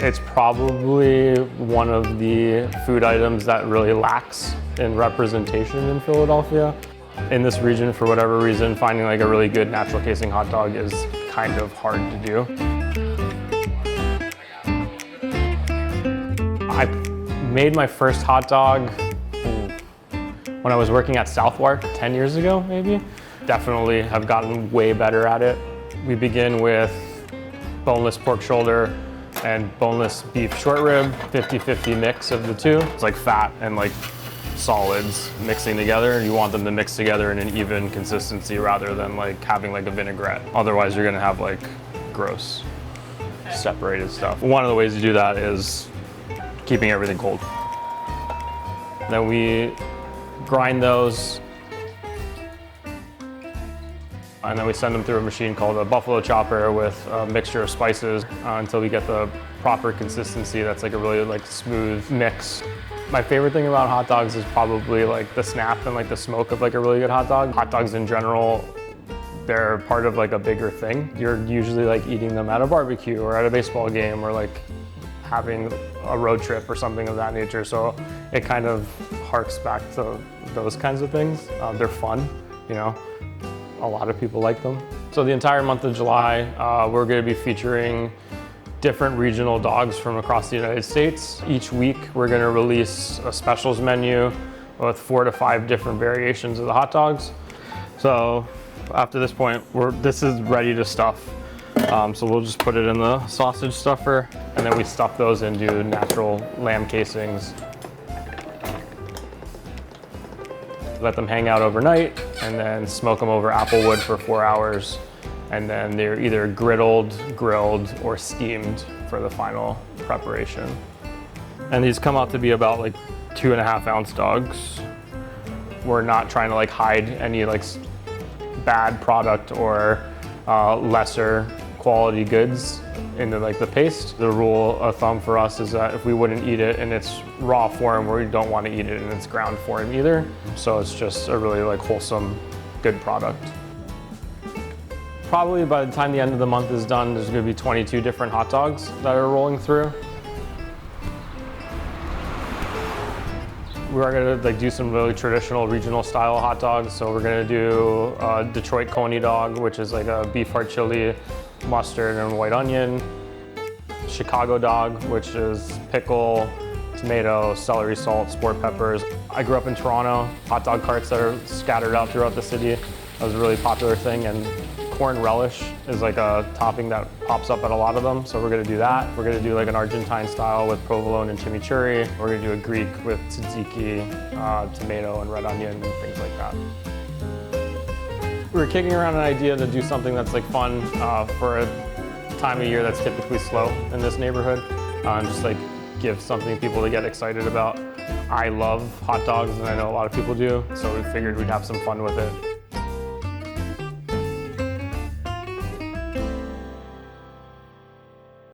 It's probably one of the food items that really lacks in representation in Philadelphia. In this region, for whatever reason, finding like a really good natural casing hot dog is kind of hard to do. I made my first hot dog when I was working at Southwark 10 years ago, maybe. Definitely have gotten way better at it. We begin with boneless pork shoulder and boneless beef short rib, 50-50 mix of the two. It's like fat and like solids mixing together. You want them to mix together in an even consistency rather than like having like a vinaigrette. Otherwise you're gonna have like gross separated stuff. One of the ways to do that is keeping everything cold. Then we grind those, and then we send them through a machine called a buffalo chopper with a mixture of spices until we get the proper consistency that's like a really like smooth mix. My favorite thing about hot dogs is probably like the snap and like the smoke of like a really good hot dog. Hot dogs in general, they're part of like a bigger thing. You're usually like eating them at a barbecue or at a baseball game or like having a road trip or something of that nature. So it kind of harks back to those kinds of things. They're fun, you know. A lot of people like them. So the entire month of July, we're gonna be featuring different regional dogs from across the United States. Each week, we're gonna release a specials menu with 4 to 5 different variations of the hot dogs. So after this point, this is ready to stuff. So we'll just put it in the sausage stuffer, and then we stuff those into natural lamb casings. Let them hang out overnight, and then smoke them over apple wood for 4 hours. And then they're either griddled, grilled, or steamed for the final preparation. And these come out to be about like 2.5 ounce dogs. We're not trying to like hide any like bad product or lesser quality goods into like the paste. The rule of thumb for us is that if we wouldn't eat it in its raw form, we don't want to eat it in its ground form either. So it's just a really like wholesome, good product. Probably by the time the end of the month is done, there's gonna be 22 different hot dogs that are rolling through. We are gonna like do some really traditional regional style hot dogs. So we're gonna do a Detroit Coney dog, which is like a beef heart chili, mustard and white onion. Chicago dog, which is pickle, tomato, celery salt, sport peppers. I grew up in Toronto. Hot dog carts that are scattered out throughout the city. That was a really popular thing, and corn relish is like a topping that pops up at a lot of them. So we're gonna do that. We're gonna do like an Argentine style with provolone and chimichurri. We're gonna do a Greek with tzatziki, tomato and red onion and things like that. We were kicking around an idea to do something that's like fun for a time of year that's typically slow in this neighborhood. And just like give something people to get excited about. I love hot dogs and I know a lot of people do, so we figured we'd have some fun with it.